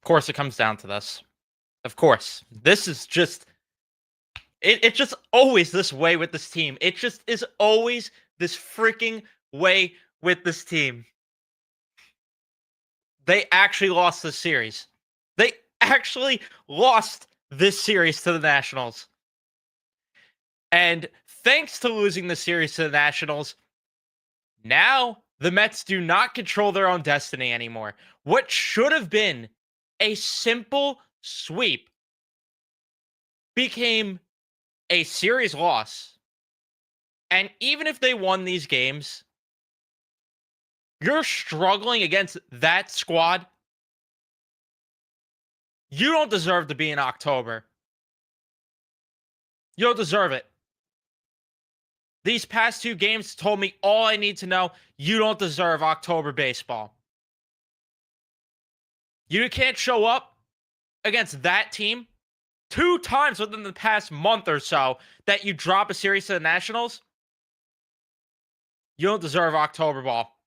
Of course, it comes down to this. Of course. This is just it's just always this way with this team. It just is always this freaking way with this team. They actually lost this series. They actually lost this series to the Nationals. And thanks to losing the series to the Nationals, now the Mets do not control their own destiny anymore. What should have been a simple sweep became a series loss. And even if they won these games, you're struggling against that squad. You don't deserve to be in October. You don't deserve it. These past two games told me all I need to know. You don't deserve October baseball. You can't show up against that team 2 times within the past month or so that you drop a series to the Nationals. You don't deserve October ball.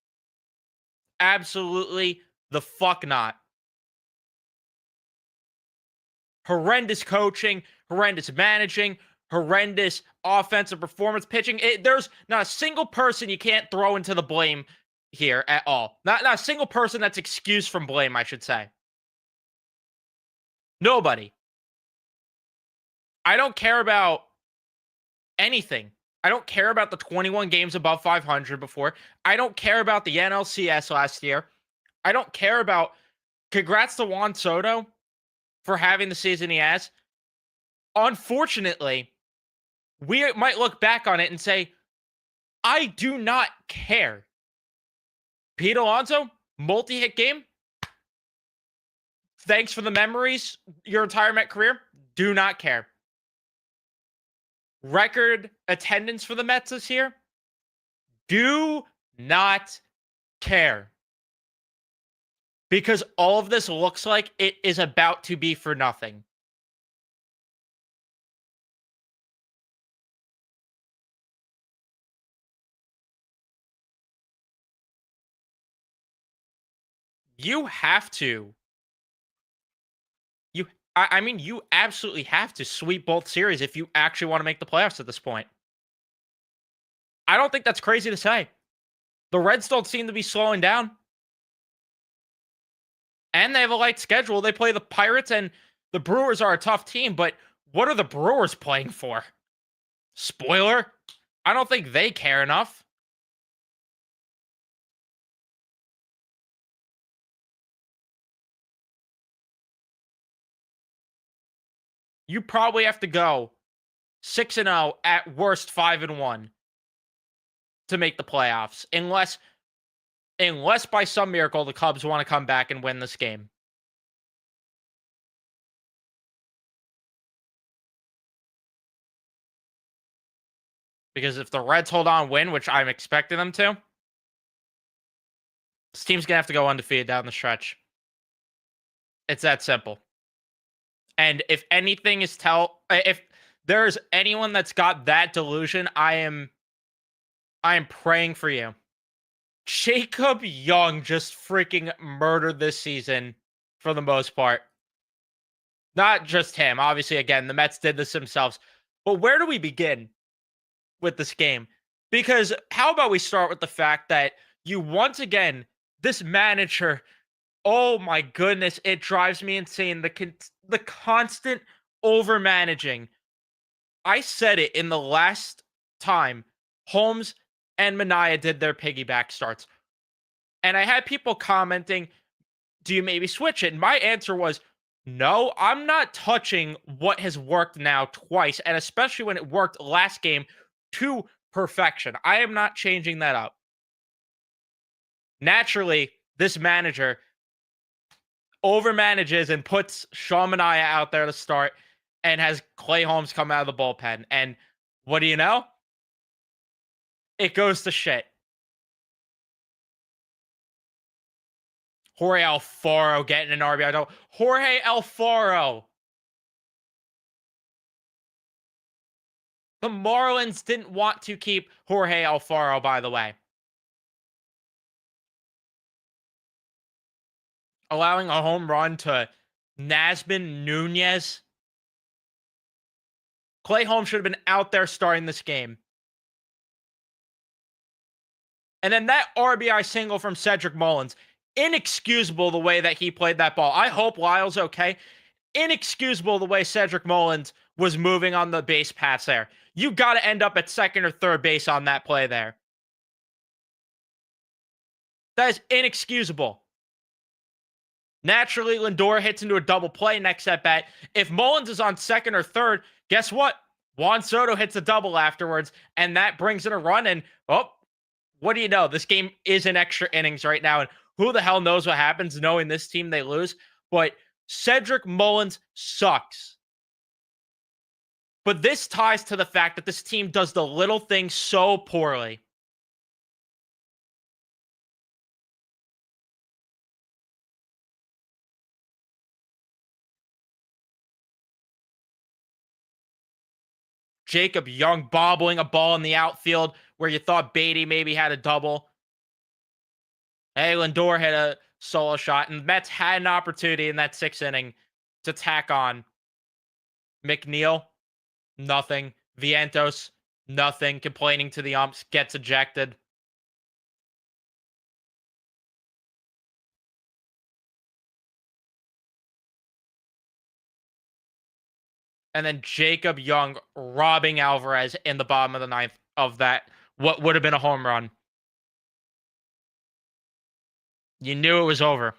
Absolutely the fuck not. Horrendous coaching, horrendous managing, horrendous offensive performance pitching. There's not a single person you can't throw into the blame here at all. Not a single person that's excused from blame, I should say. Nobody. I don't care about anything. I don't care about the 21 games above 500 before. I don't care about the NLCS last year. I don't care about. Congrats to Juan Soto for having the season he has. Unfortunately, we might look back on it and say, I do not care. Pete Alonso, multi-hit game. Thanks for the memories your entire Met career. Do not care. Record attendance for the Mets this year. Do not care. Because all of this looks like it is about to be for nothing. You have to. I mean, you absolutely have to sweep both series if you actually want to make the playoffs at this point. I don't think that's crazy to say. The Reds don't seem to be slowing down. And they have a light schedule. They play the Pirates, and the Brewers are a tough team, but what are the Brewers playing for? Spoiler? I don't think they care enough. You probably have to go 6-0, at worst 5-1 to make the playoffs, unless by some miracle the Cubs want to come back and win this game. Because if the Reds hold on, win, which I'm expecting them to, this team's gonna have to go undefeated down the stretch. It's that simple. And if anything is if there's anyone that's got that delusion, I am praying for you. Jacob Young just freaking murdered this season for the most part. Not just him. Obviously, again, the Mets did this themselves. But where do we begin with this game? Because how about we start with the fact that you once again, this manager, oh my goodness, it drives me insane. The constant over managing. I said it in the last time Holmes and Manaea did their piggyback starts. And I had people commenting, do you maybe switch it? And my answer was, no, I'm not touching what has worked now twice, and especially when it worked last game to perfection. I am not changing that up. Naturally, this manager overmanages and puts Sean Manaea out there to start and has Clay Holmes come out of the bullpen. And what do you know? It goes to shit. Jorge Alfaro getting an RBI double. Jorge Alfaro. The Marlins didn't want to keep Jorge Alfaro, by the way. Allowing a home run to Nasman, Nunez. Clay Holmes should have been out there starting this game. And then that RBI single from Cedric Mullins. Inexcusable the way that he played that ball. I hope Lyle's okay. Inexcusable the way Cedric Mullins was moving on the base paths there. You got to end up at second or third base on that play there. That is inexcusable. Naturally, Lindor hits into a double play next at bat. If Mullins is on second or third, guess what? Juan Soto hits a double afterwards, and that brings in a run. And what do you know? This game is in extra innings right now, and who the hell knows what happens knowing this team they lose. But Cedric Mullins sucks. But this ties to the fact that this team does the little things so poorly. Jacob Young bobbling a ball in the outfield where you thought Beatty maybe had a double. Hey, Lindor hit a solo shot, and the Mets had an opportunity in that sixth inning to tack on. McNeil, nothing. Vientos, nothing. Complaining to the umps, gets ejected. And then Jacob Young robbing Alvarez in the bottom of the ninth of that, what would have been a home run. You knew it was over.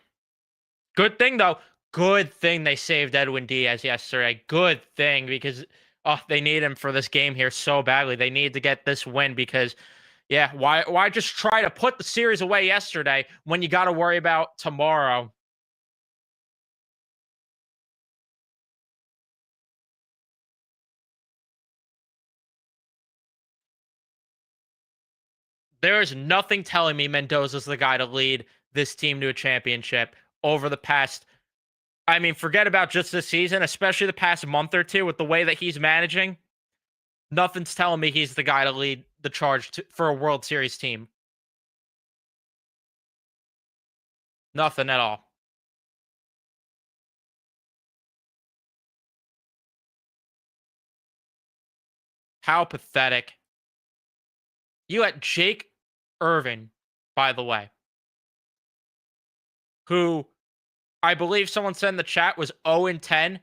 Good thing, though. Good thing they saved Edwin Diaz yesterday. Good thing, because they need him for this game here so badly. They need to get this win because, yeah, why just try to put the series away yesterday when you got to worry about tomorrow? There is nothing telling me Mendoza's the guy to lead this team to a championship over the past. I mean, forget about just this season, especially the past month or two with the way that he's managing. Nothing's telling me he's the guy to lead the charge for a World Series team. Nothing at all. How pathetic. You had Jake Irvin, by the way, who I believe someone said in the chat was 0-10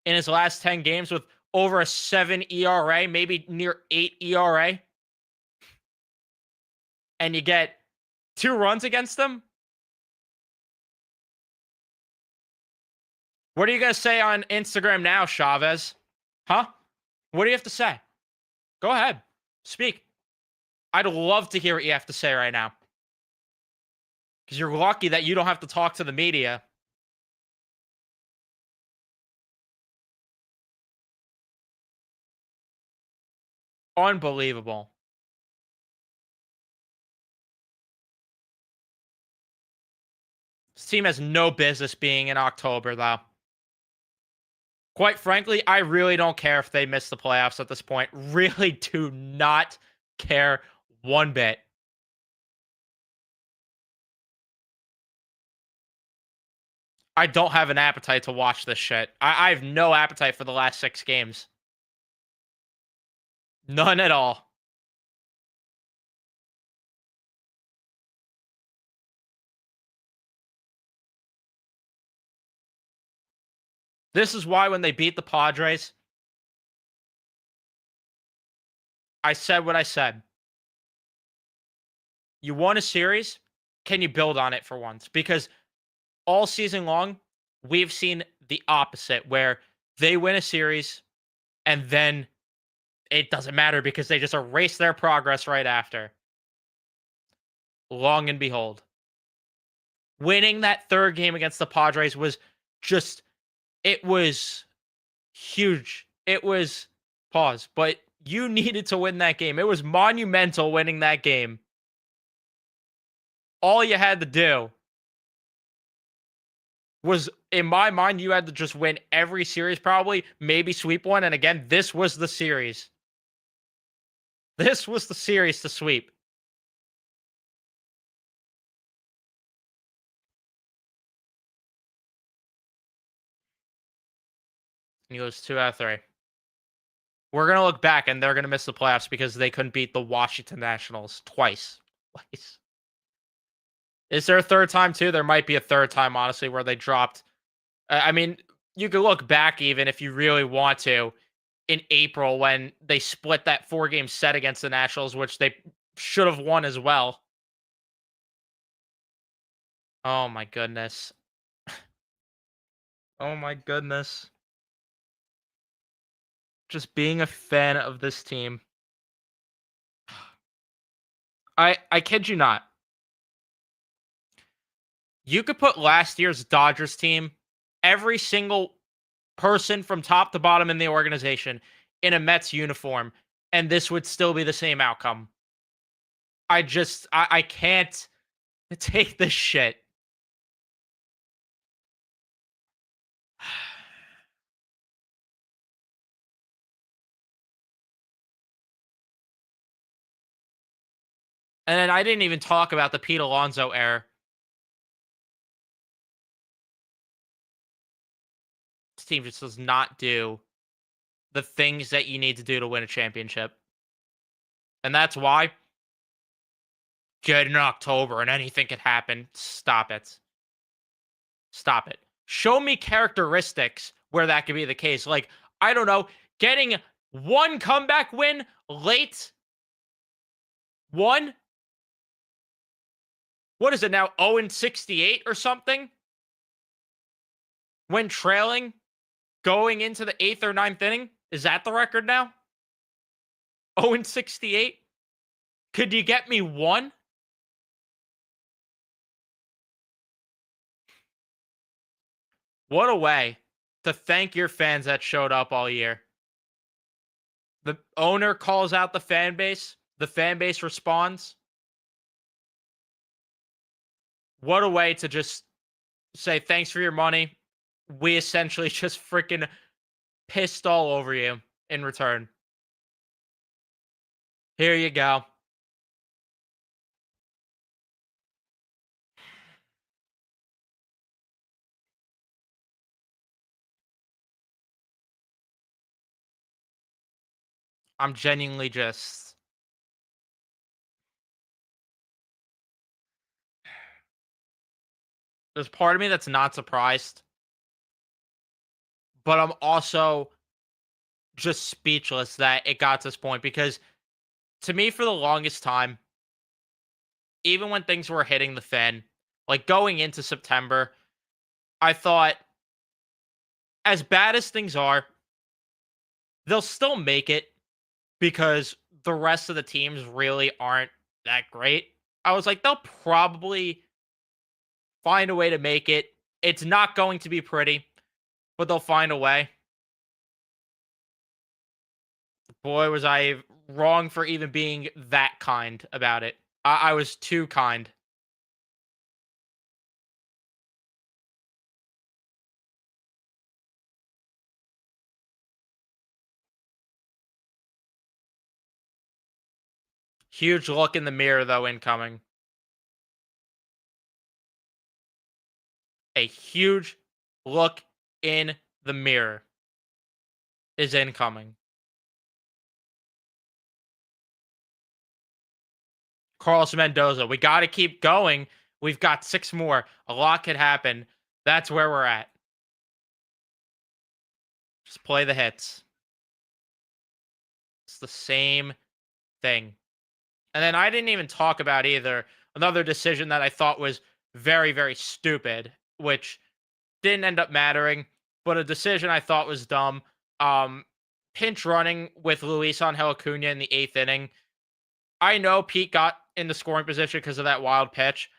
in his last 10 games with over a 7 ERA, maybe near 8 ERA. And you get 2 runs against them? What are you going to say on Instagram now, Chavez? Huh? What do you have to say? Go ahead. Speak. I'd love to hear what you have to say right now. Because you're lucky that you don't have to talk to the media. Unbelievable. This team has no business being in October, though. Quite frankly, I really don't care if they miss the playoffs at this point. Really do not care one bit. I don't have an appetite to watch this shit. I have no appetite for the last 6 games. None at all. This is why when they beat the Padres, I said what I said. You won a series. Can you build on it for once? Because all season long, we've seen the opposite where they win a series and then it doesn't matter because they just erase their progress right after. Long and behold, winning that third game against the Padres was just, it was huge. It was, pause, but you needed to win that game. It was monumental winning that game. All you had to do was, in my mind, you had to just win every series, probably, maybe sweep one. And again, this was the series. This was the series to sweep. He goes 2 out of 3. We're gonna look back and they're gonna miss the playoffs because they couldn't beat the Washington Nationals twice. Twice. Is there a third time too? There might be a third time, honestly, where they dropped. I mean, you could look back even if you really want to in April when they split that 4-game set against the Nationals, which they should have won as well. Oh my goodness. Oh my goodness. Just being a fan of this team. I kid you not. You could put last year's Dodgers team, every single person from top to bottom in the organization in a Mets uniform, and this would still be the same outcome. I can't take this shit. And then I didn't even talk about the Pete Alonso error. This team just does not do the things that you need to do to win a championship. And that's why get in October and anything could happen. Stop it. Stop it. Show me characteristics where that could be the case. Like, I don't know, getting one comeback win late. One? What is it now? 0-68 or something? When trailing going into the 8th or 9th inning? Is that the record now? 0-68? Could you get me one? What a way to thank your fans that showed up all year. The owner calls out the fan base responds. What a way to just say thanks for your money. We essentially just freaking pissed all over you in return. Here you go. I'm genuinely just. There's part of me that's not surprised, but I'm also just speechless that it got to this point because to me, for the longest time, even when things were hitting the fan, like going into September, I thought, as bad as things are, they'll still make it because the rest of the teams really aren't that great. I was like, they'll probably find a way to make it. It's not going to be pretty, but they'll find a way. Boy, was I wrong for even being that kind about it. I was too kind. Huge look in the mirror, though, incoming. A huge look in the mirror is incoming. Carlos Mendoza, we got to keep going. We've got 6 more. A lot could happen. That's where we're at. Just play the hits. It's the same thing. And then I didn't even talk about either another decision that I thought was very, very stupid, which didn't end up mattering, but a decision I thought was dumb. Um, Pinch running with Luis Angel Acuna in the 8th inning. I know Pete got in the scoring position because of that wild pitch,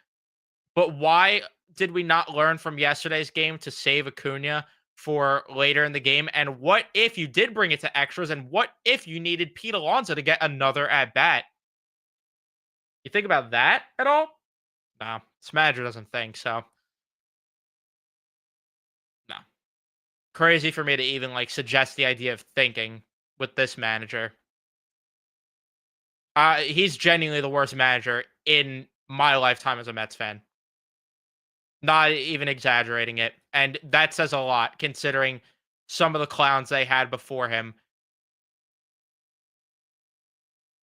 but why did we not learn from yesterday's game to save Acuna for later in the game? And what if you did bring it to extras? And what if you needed Pete Alonso to get another at bat? You think about that at all? No, Smadger doesn't think so. No. Crazy for me to even like suggest the idea of thinking with this manager. He's genuinely the worst manager in my lifetime as a Mets fan. Not even exaggerating it. And that says a lot considering some of the clowns they had before him.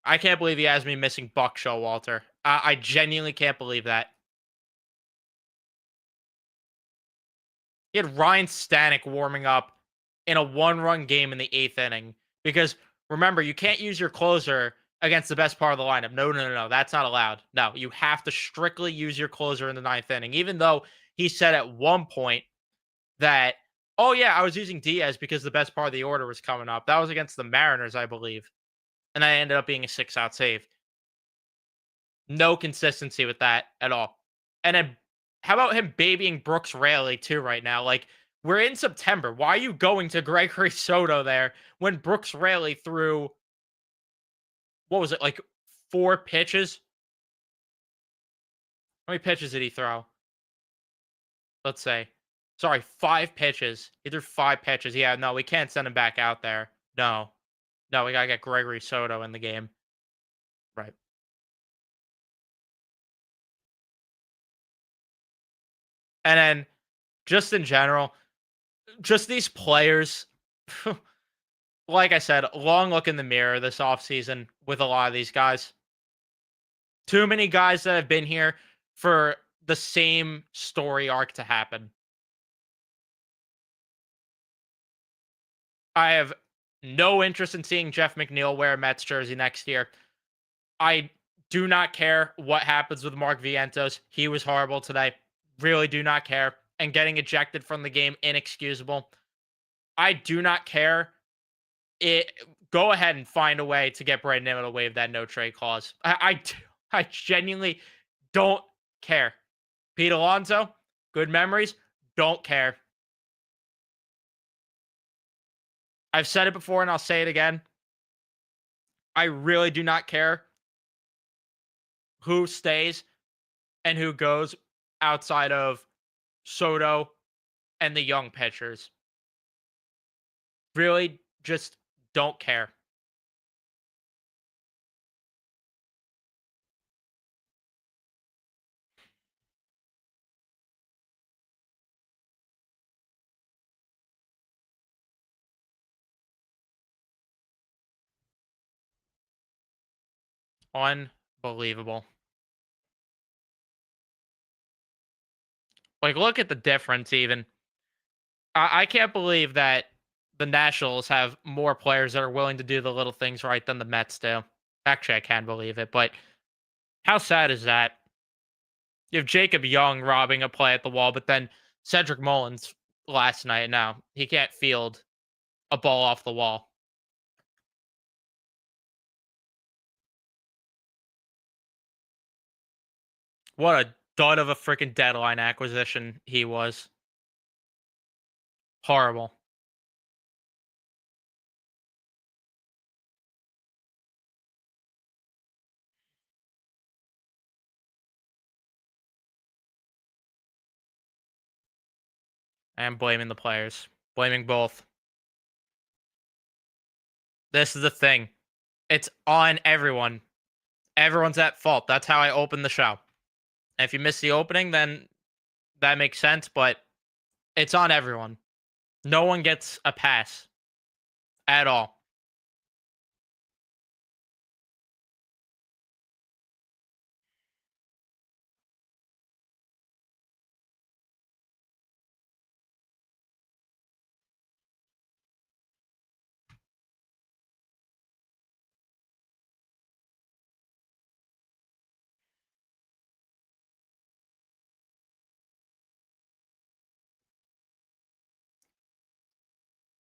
I can't believe he has me missing Buck Showalter. I genuinely can't believe that. He had Ryan Stanek warming up in a one-run game in the eighth inning. Because remember, you can't use your closer against the best part of the lineup. No, no, no, no. That's not allowed. No, you have to strictly use your closer in the ninth inning. Even though he said at one point that, oh, yeah, I was using Diaz because the best part of the order was coming up. That was against the Mariners, I believe. And that ended up being a 6-out save. No consistency with that at all. And then how about him babying Brooks Raley too right now? Like, we're in September. Why are you going to Gregory Soto there when Brooks Raley threw, what was it, like 4 pitches? How many pitches did he throw? Let's say. Sorry, 5 pitches. He threw 5 pitches. Yeah, no, we can't send him back out there. No. No, we gotta get Gregory Soto in the game. Right. And then just in general, just these players, like I said, long look in the mirror this offseason with a lot of these guys. Too many guys that have been here for the same story arc to happen. I have no interest in seeing Jeff McNeil wear a Mets jersey next year. I do not care what happens with Mark Vientos. He was horrible today. Really do not care. And getting ejected from the game, inexcusable. I do not care. It Go ahead and find a way to get Brandon Nimmo to waive that no trade clause. I genuinely don't care. Pete Alonso, good memories. Don't care. I've said it before and I'll say it again. I really do not care who stays and who goes outside of Soto and the young pitchers. Really just don't care. Unbelievable. Like, look at the difference, even. I can't believe that the Nationals have more players that are willing to do the little things right than the Mets do. Actually, I can believe it, but how sad is that? You have Jacob Young robbing a play at the wall, but then Cedric Mullins last night, now he can't field a ball off the wall. What a dud of a freaking deadline acquisition he was. Horrible. And blaming the players, blaming both. This is the thing. It's on everyone. Everyone's at fault. That's how I opened the show. And if you miss the opening, then that makes sense, but it's on everyone. No one gets a pass at all.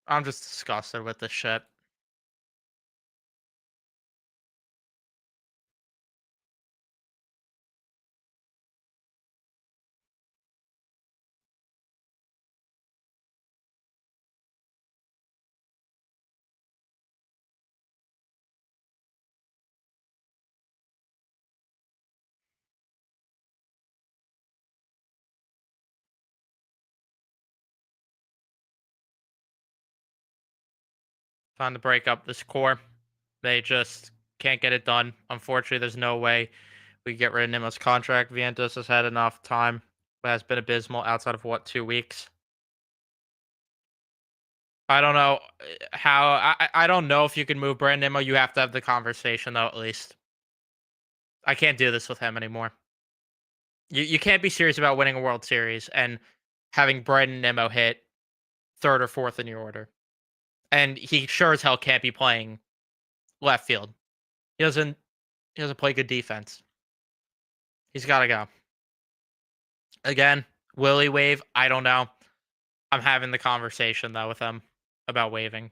I'm just disgusted with this shit. Time to break up this core. They just can't get it done. Unfortunately, there's no way we get rid of Nimmo's contract. Vientos has had enough time, but has been abysmal outside of what, 2 weeks? I don't know how. I don't know if you can move Brandon Nimmo. You have to have the conversation though. At least I can't do this with him anymore. You can't be serious about winning a World Series and having Brandon Nimmo hit third or fourth in your order. And he sure as hell can't be playing left field. He doesn't. He doesn't play good defense. He's got to go. Again, will he waive? I don't know. I'm having the conversation though with him about waiving.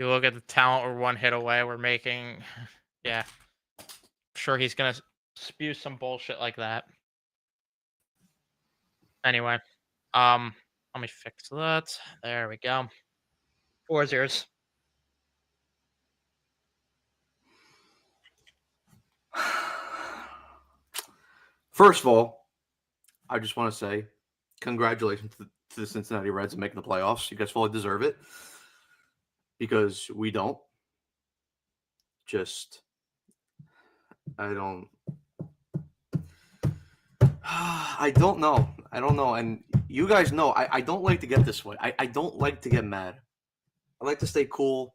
You look at the talent we're one hit away. We're making, yeah. Sure, he's gonna spew some bullshit like that. Anyway, let me fix that. There we go. 4-0. First of all, I just want to say congratulations to the Cincinnati Reds on making the playoffs. You guys fully deserve it because we don't. Just, I don't. I don't know. I don't know. And you guys know I don't like to get this way. I don't like to get mad. I like to stay cool.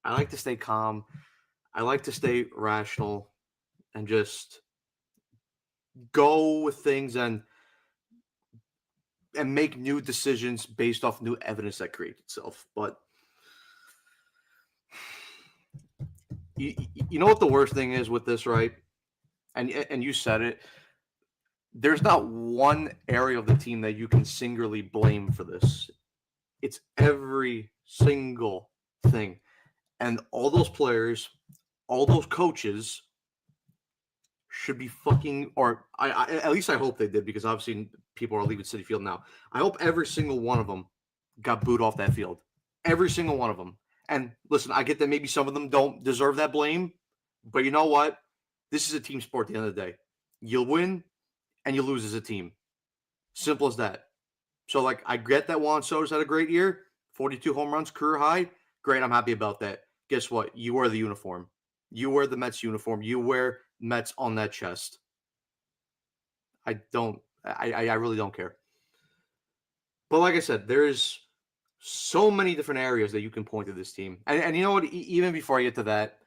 I like to stay calm. I like to stay rational and just go with things and make new decisions based off new evidence that creates itself. But you know what the worst thing is with this, right? And you said it. There's not one area of the team that you can singularly blame for this. It's every single thing. And all those players, all those coaches should be fucking, or I at least I hope they did, because obviously people are leaving Citi Field now. I hope every single one of them got booed off that field. Every single one of them. And listen, I get that maybe some of them don't deserve that blame, but you know what? This is a team sport at the end of the day. You'll win and you lose as a team. Simple as that. So, like, I get that Juan Soto's had a great year, 42 home runs, career high. Great, I'm happy about that. Guess what? You wear the uniform. You wear the Mets uniform. You wear Mets on that chest. I really don't care. But like I said, there's so many different areas that you can point to this team. And you know what? Even before I get to that,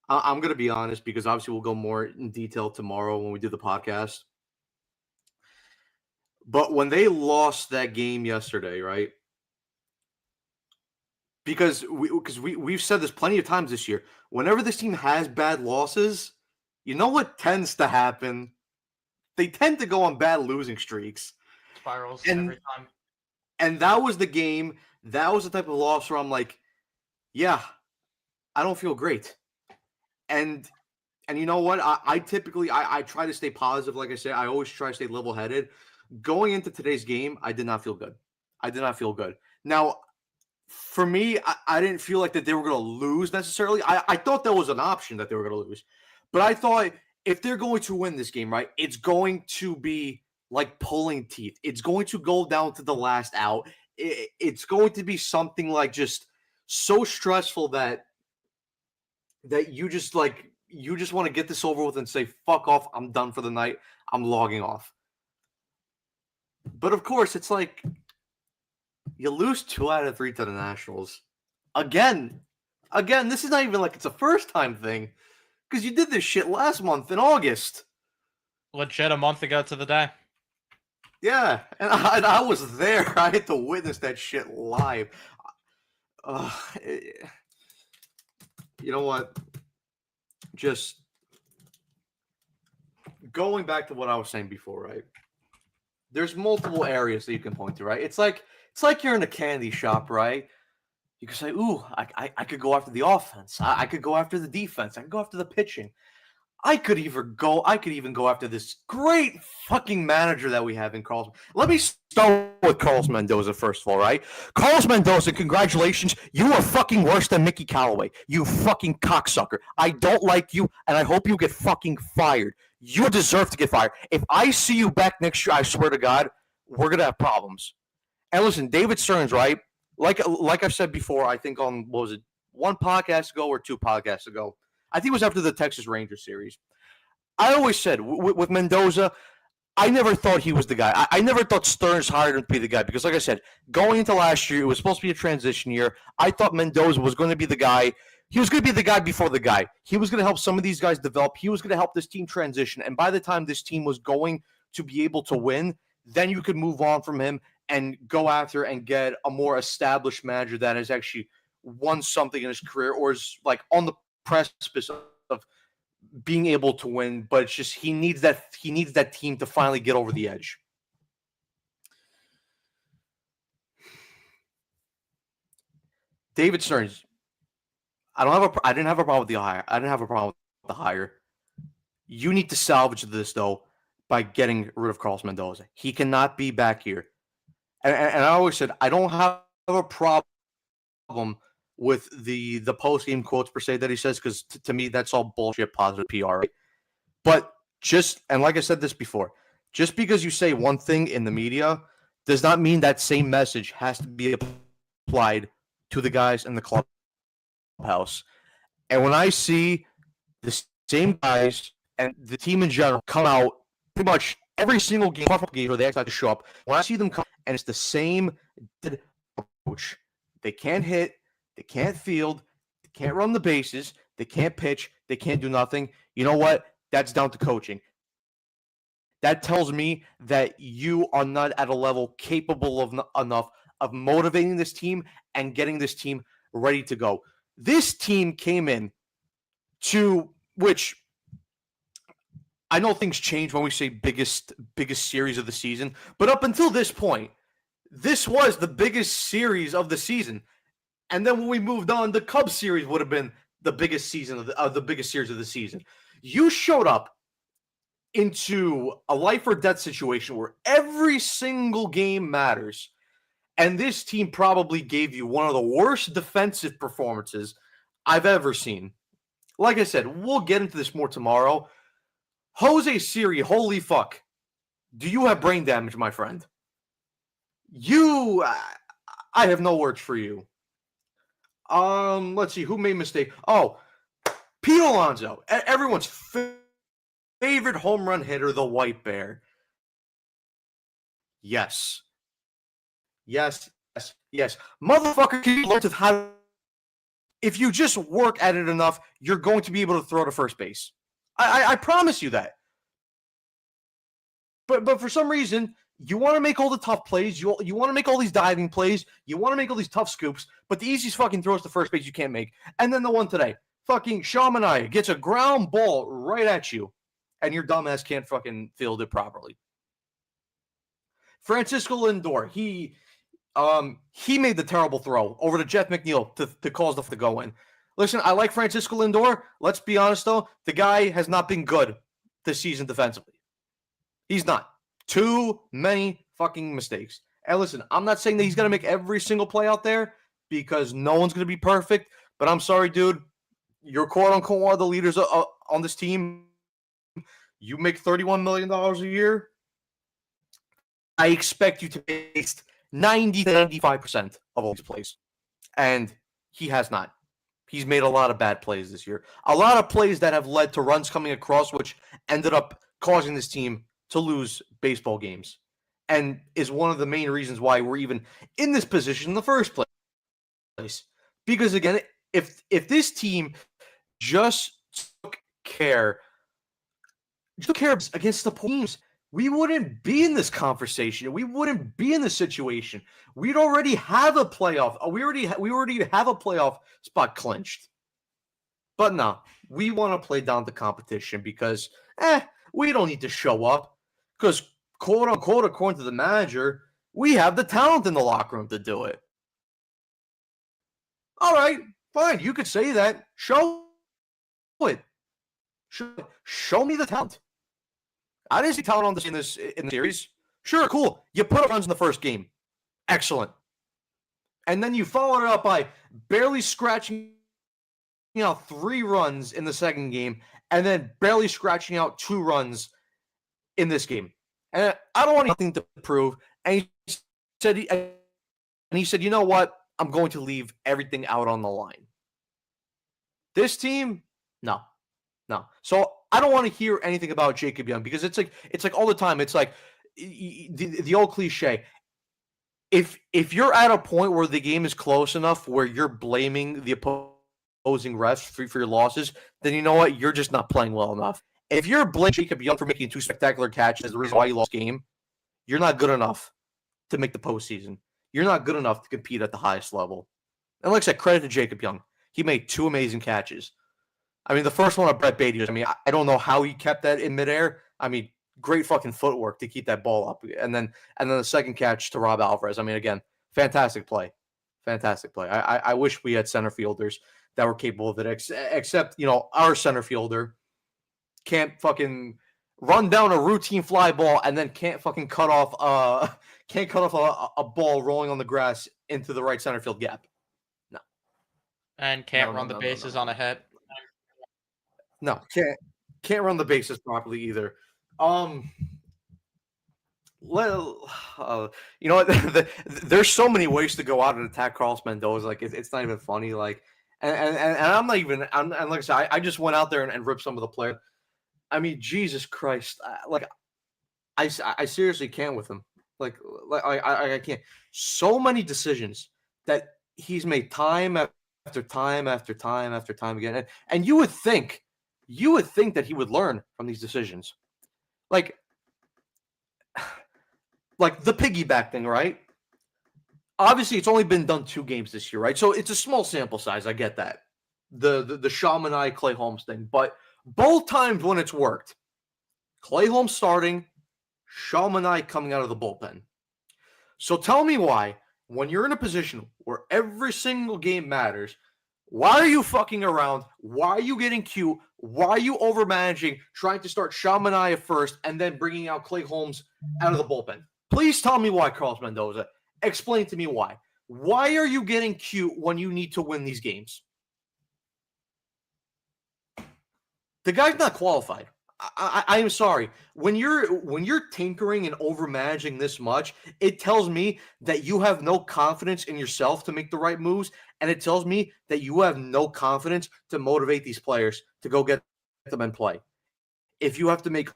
I'm going to be honest, because obviously we'll go more in detail tomorrow when we do the podcast. But when they lost that game yesterday, right? Because we've said this plenty of times this year. Whenever this team has bad losses, you know what tends to happen? They tend to go on bad losing streaks. Spirals every time. And that was the game. That was the type of loss where I'm like, yeah, I don't feel great. And you know what? I typically try to stay positive. Like I said, I always try to stay level-headed. Going into today's game, I did not feel good. I did not feel good. Now, for me, I didn't feel like that they were going to lose necessarily. I thought there was an option that they were going to lose. But I thought if they're going to win this game, right, it's going to be like pulling teeth. It's going to go down to the last out. It's going to be something like just so stressful that you just want to get this over with and say, fuck off, I'm done for the night, I'm logging off. But of course, it's like you lose 2 out of 3 to the Nationals. Again, this is not even like it's a first-time thing, because you did this shit last month in August. Legit a month ago to the day. Yeah, and I was there. I had to witness that shit live. You know what? Just going back to what I was saying before, right? There's multiple areas that you can point to, right? It's like you're in a candy shop, right? You can say, ooh, I could go after the offense. I could go after the defense. I could go after the pitching. I could even go after this great fucking manager that we have in Carlos. Let me start with Carlos Mendoza first of all, right? Carlos Mendoza, congratulations. You are fucking worse than Mickey Callaway. You fucking cocksucker. I don't like you, and I hope you get fucking fired. You deserve to get fired. If I see you back next year, I swear to God, we're gonna have problems. And listen, David Stearns, right? Like I've said before, I think on what was it, one podcast ago or two podcasts ago. I think it was after the Texas Rangers series. I always said with Mendoza, I never thought he was the guy. I never thought Stearns hired him to be the guy because, like I said, going into last year, it was supposed to be a transition year. I thought Mendoza was going to be the guy. He was going to be the guy before the guy. He was going to help some of these guys develop. He was going to help this team transition. And by the time this team was going to be able to win, then you could move on from him and go after and get a more established manager that has actually won something in his career or is like on the precipice of being able to win, but it's just he needs that team to finally get over the edge. David Stearns, I didn't have a problem with the hire. I didn't have a problem with the hire. You need to salvage this though by getting rid of Carlos Mendoza. He cannot be back here. And I always said I don't have a problem with the post-game quotes per se that he says, because to me that's all bullshit positive PR. Right? But and like I said this before, just because you say one thing in the media does not mean that same message has to be applied to the guys in the clubhouse. And when I see the same guys and the team in general come out pretty much every single game where they actually show up, when I see them come and it's the same approach, they can't hit, they can't field, they can't run the bases, they can't pitch, they can't do nothing. You know what? That's down to coaching. That tells me that you are not at a level capable of enough of motivating this team and getting this team ready to go. This team came in to which I know things change when we say biggest series of the season, but up until this point, this was the biggest series of the season. And then when we moved on, the Cubs series would have been the biggest season of the biggest series of the season. You showed up into a life or death situation where every single game matters. And this team probably gave you one of the worst defensive performances I've ever seen. Like I said, we'll get into this more tomorrow. Jose Siri, holy fuck. Do you have brain damage, my friend? I have no words for you. Let's see, who made mistake? Oh, Pete Alonso, everyone's favorite home run hitter, the White Bear. Yes. Motherfucker, can you learn to how? If you just work at it enough, you're going to be able to throw to first base. I promise you that. But for some reason, you want to make all the tough plays. You want to make all these diving plays. You want to make all these tough scoops. But the easiest fucking throws to first base you can't make. And then the one today, fucking Shamanaya gets a ground ball right at you, and your dumbass can't fucking field it properly. Francisco Lindor, he made the terrible throw over to Jeff McNeil to cause the go in. Listen, I like Francisco Lindor. Let's be honest, though. The guy has not been good this season defensively. He's not. Too many fucking mistakes. And listen, I'm not saying that he's going to make every single play out there because no one's going to be perfect. But I'm sorry, dude. You're quote-unquote one of the leaders on this team. You make $31 million a year. I expect you to waste 90 to 95% of all these plays. And he has not. He's made a lot of bad plays this year. A lot of plays that have led to runs coming across, which ended up causing this team to lose baseball games. And is one of the main reasons why we're even in this position in the first place. Because again, if this team just took care against the teams, we wouldn't be in this conversation. We wouldn't be in this situation. We'd already have a playoff. We already have a playoff spot clinched. But no, we want to play down the competition because we don't need to show up. Because quote unquote, according to the manager, we have the talent in the locker room to do it. All right, fine. You could say that. Show it. Show me the talent. I didn't see talent on this in the series. Sure, cool. You put up runs in the first game. Excellent. And then you followed it up by barely scratching out 3 runs in the second game, and then barely scratching out 2 runs in this game. And I don't want anything to prove. And he said, you know what? I'm going to leave everything out on the line. This team, no. So I don't want to hear anything about Jacob Young, because it's like all the time. It's like the old cliche. If you're at a point where the game is close enough where you're blaming the opposing refs for your losses, then you know what? You're just not playing well enough. If you're blaming Jacob Young for making 2 spectacular catches as the reason why you lost the game, you're not good enough to make the postseason. You're not good enough to compete at the highest level. And like I said, credit to Jacob Young. He made 2 amazing catches. I mean, the first one of Brett Beatty, I mean, I don't know how he kept that in midair. I mean, great fucking footwork to keep that ball up. And then the second catch to Rob Alvarez. I mean, again, fantastic play. Fantastic play. I wish we had center fielders that were capable of it, except, our center fielder can't fucking run down a routine fly ball and then can't fucking cut off a ball rolling on the grass into the right center field gap. No. And can't run the bases on a hit. No, can't run the bases properly either. Well, you know what? There's so many ways to go out and attack Carlos Mendoza. Like it's not even funny. Like, and I'm not even. And like I said, I just went out there and ripped some of the players. I mean, Jesus Christ! I seriously can't with him. Like I can't. So many decisions that he's made time after time after time after time again, and you would think that he would learn from these decisions, like the piggyback thing, right? Obviously, it's only been done 2 games this year, right? So it's a small sample size. I get that. The Shaman Clay Holmes thing, but both times when it's worked, Clay Holmes starting, Shaman coming out of the bullpen. So tell me why, when you're in a position where every single game matters, why are you fucking around? Why are you getting cute? Why are you overmanaging, trying to start Shaman at first and then bringing out Clay Holmes out of the bullpen? Please tell me why, Carlos Mendoza. Explain to me why. Why are you getting cute when you need to win these games? The guy's not qualified. I am sorry. When you're tinkering and overmanaging this much, it tells me that you have no confidence in yourself to make the right moves, and it tells me that you have no confidence to motivate these players to go get them and play. If you have to make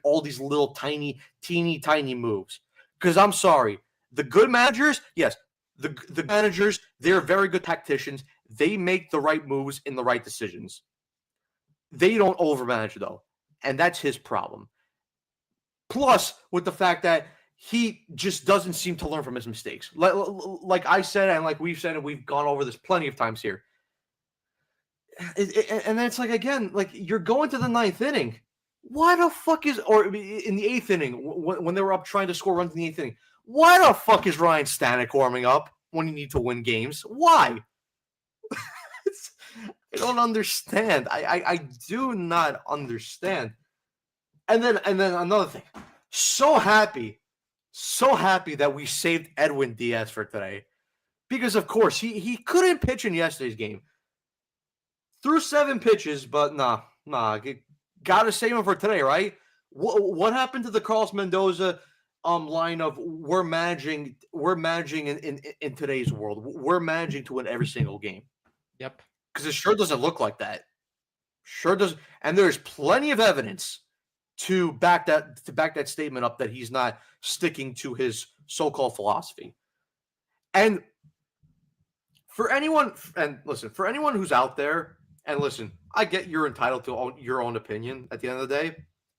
all these little teeny tiny moves, because I'm sorry, the good managers, yes, the managers, they're very good tacticians. They make the right moves in the right decisions. They don't overmanage though. And that's his problem. Plus, with the fact that he just doesn't seem to learn from his mistakes. Like I said, and like we've said, and we've gone over this plenty of times here. And then it's like, again, like you're going to the 9th inning. Why the fuck or in the 8th inning, when they were up trying to score runs in the 8th inning, why the fuck is Ryan Stanek warming up when you need to win games? Why? I don't understand. I do not understand. And then another thing. So happy that we saved Edwin Diaz for today. Because of course he couldn't pitch in yesterday's game. Threw 7 pitches, but nah. Gotta save him for today, right? What happened to the Carlos Mendoza line of we're managing in today's world? We're managing to win every single game. Yep. Because it sure doesn't look like that. Sure doesn't. And there's plenty of evidence to back that statement up that he's not sticking to his so-called philosophy. And for anyone who's out there, and listen, I get you're entitled to your own opinion at the end of the day.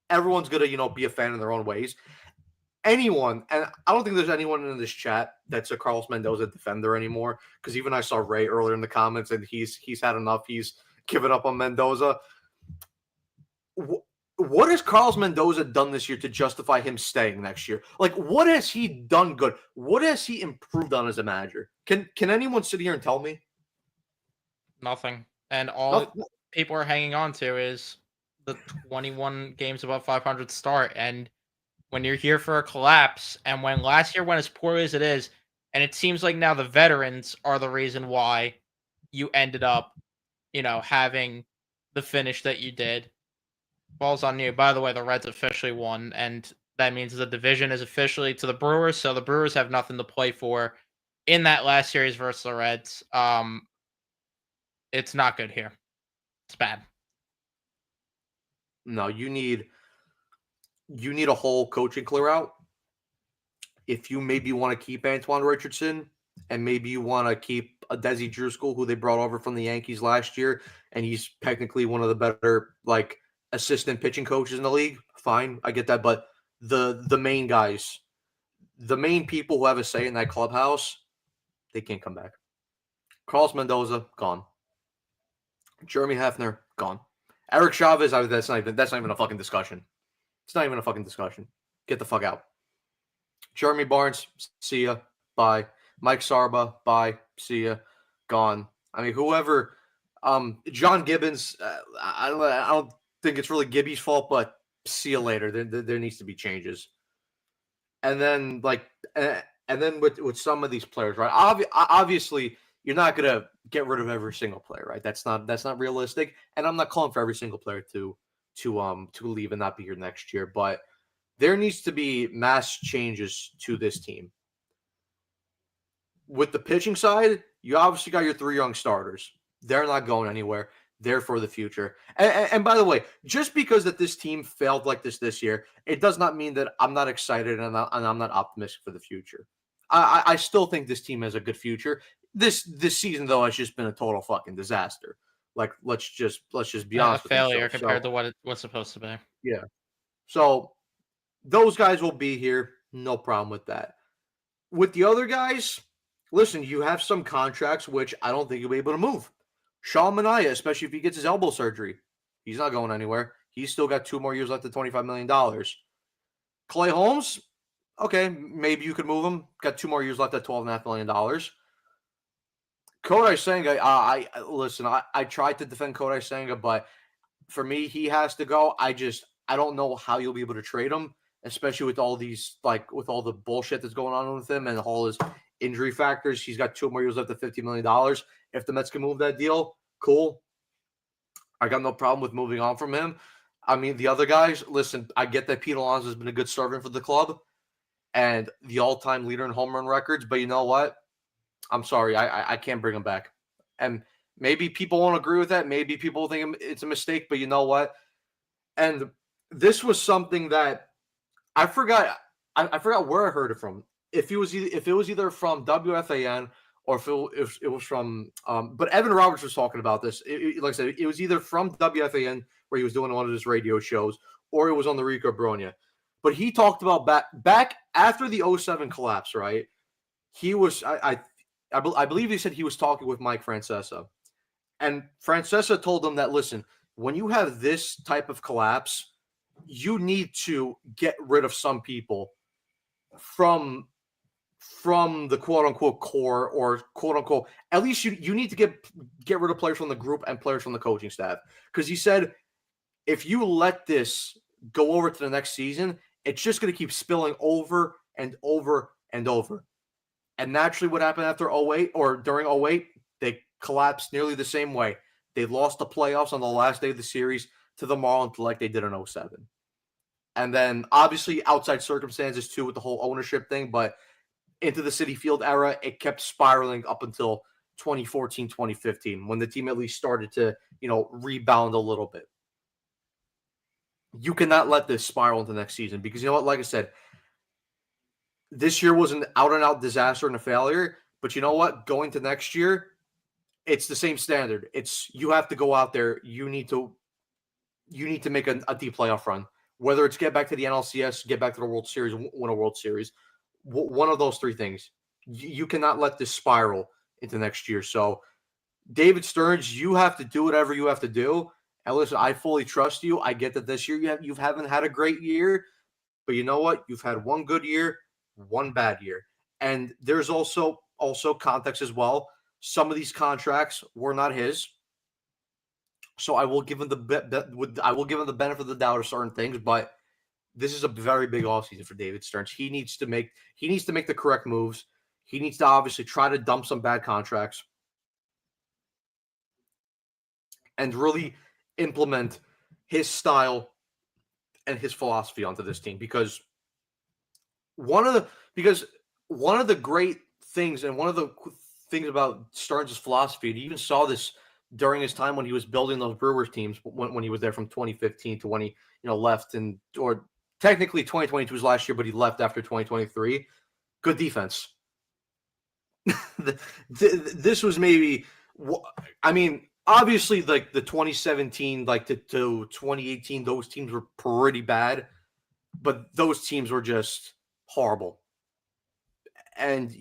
Everyone's going to, be a fan in their own ways. Anyone, and I don't think there's anyone in this chat that's a Carlos Mendoza defender anymore, because even I saw Ray earlier in the comments, and he's had enough. He's given up on Mendoza. What has Carlos Mendoza done this year to justify him staying next year? Like, what has he done good? What has he improved on as a manager? Can anyone sit here and tell me? Nothing. And all people are hanging on to is the 21 games above 500 start. And when you're here for a collapse, and when last year went as poorly as it is, and it seems like now the veterans are the reason why you ended up, having the finish that you did. Falls on you. By the way, the Reds officially won, and that means the division is officially to the Brewers. So the Brewers have nothing to play for in that last series versus the Reds. It's not good here. It's bad. No, you need a whole coaching clear out. If you maybe want to keep Antoine Richardson and maybe you want to keep a Desi Driscoll, who they brought over from the Yankees last year, and he's technically one of the better assistant pitching coaches in the league, fine, I get that. But the main guys, the main people who have a say in that clubhouse, they can't come back. Carlos Mendoza, gone. Jeremy Hefner, gone. Eric Chavez, that's not even a fucking discussion. It's not even a fucking discussion. Get the fuck out. Jeremy Barnes, see ya, bye. Mike Sarba, bye, see ya, gone. I mean, whoever, John Gibbons, I don't think it's really Gibby's fault, but see you later. There needs to be changes. And then with some of these players, right? Obviously, you're not gonna get rid of every single player, right? That's not realistic. And I'm not calling for every single player to leave and not be here next year, but there needs to be mass changes to this team. With the pitching side, you obviously got your 3 young starters. They're not going anywhere. They're for the future. And by the way, just because that this team failed like this year, it does not mean that I'm not excited and I'm not optimistic for the future. I still think this team has a good future. This season, though, has just been a total fucking disaster. Like, let's just be honest A with failure ourselves. compared to what it was supposed to be. Yeah. So those guys will be here. No problem with that. With the other guys, listen, you have some contracts which I don't think you'll be able to move. Sean Manaea, especially if he gets his elbow surgery, he's not going anywhere. He's still got 2 more years left at $25 million. Clay Holmes, okay, maybe you could move him. Got 2 more years left at $12.5 million. Kodai Senga, I tried to defend Kodai Senga, but for me, he has to go. I don't know how you'll be able to trade him, especially with all these, with all the bullshit that's going on with him and all his injury factors. He's got 2 more years left at $50 million. If the Mets can move that deal, cool. I got no problem with moving on from him. I mean, the other guys, listen, I get that Pete Alonso has been a good servant for the club and the all-time leader in home run records, but you know what? I'm sorry, I can't bring him back. And maybe people won't agree with that. Maybe people think it's a mistake, but you know what? And this was something that I forgot. I forgot where I heard it from. If it was either from WFAN or if it was from, but Evan Roberts was talking about this. Like I said, it was either from WFAN where he was doing one of his radio shows, or it was on the Rico Bronya. But he talked about back after the 07 collapse, right? He was I believe he said he was talking with Mike Francesa, and Francesa told him that, listen, when you have this type of collapse, you need to get rid of some people from the quote unquote core, or quote unquote, at least you need to get rid of players from the group and players from the coaching staff. Because he said, if you let this go over to the next season, it's just going to keep spilling over and over and over. And naturally, what happened after 08 or during 08, they collapsed nearly the same way. They lost the playoffs on the last day of the series to the Marlins like they did in 07. And then obviously outside circumstances too with the whole ownership thing, but into the Citi Field era, it kept spiraling up until 2014, 2015, when the team at least started to, rebound a little bit. You cannot let this spiral into next season because, you know what, like I said, this year was an out-and-out disaster and a failure, but you know what? Going to next year, it's the same standard. It's you have to go out there. You need to make a deep playoff run. Whether it's get back to the NLCS, get back to the World Series, win a World Series, one of those 3 things. You cannot let this spiral into next year. So, David Stearns, you have to do whatever you have to do. And listen, I fully trust you. I get that this year you haven't had a great year, but you know what? You've had one good year, one bad year. And there's also context as well. Some of these contracts were not his. So I will give him I will give him the benefit of the doubt of certain things, but this is a very big offseason for David Stearns. He needs to make the correct moves. He needs to obviously try to dump some bad contracts and really implement his style and his philosophy onto this team, because one of the great things, and one of the things about Stearns' philosophy, and you even saw this during his time when he was building those Brewers teams, when he was there from 2015 to when he left, or technically 2022 was last year, but he left after 2023. Good defense. This was maybe, I mean, obviously, like the 2017, like to 2018, those teams were pretty bad, but those teams were just horrible. And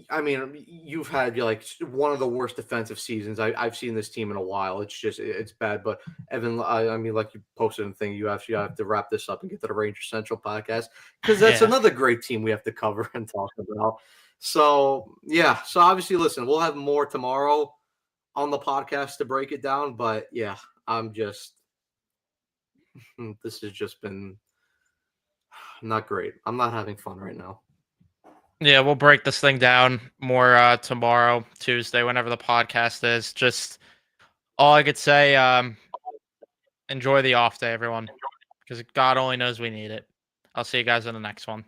I mean, you've had like one of the worst defensive seasons I've seen this team in a while. It's bad. But Evan, I mean, like you posted in the thing, you actually have to wrap this up and get to the Ranger Central podcast, because that's Yeah. another great team we have to cover and talk about. So yeah, so obviously, listen, we'll have more tomorrow on the podcast to break it down. But yeah, this has just been not great. I'm not having fun right now. Yeah, we'll break this thing down more tomorrow, Tuesday, whenever the podcast is. Just all I could say, enjoy the off day, everyone, because God only knows we need it. I'll see you guys in the next one.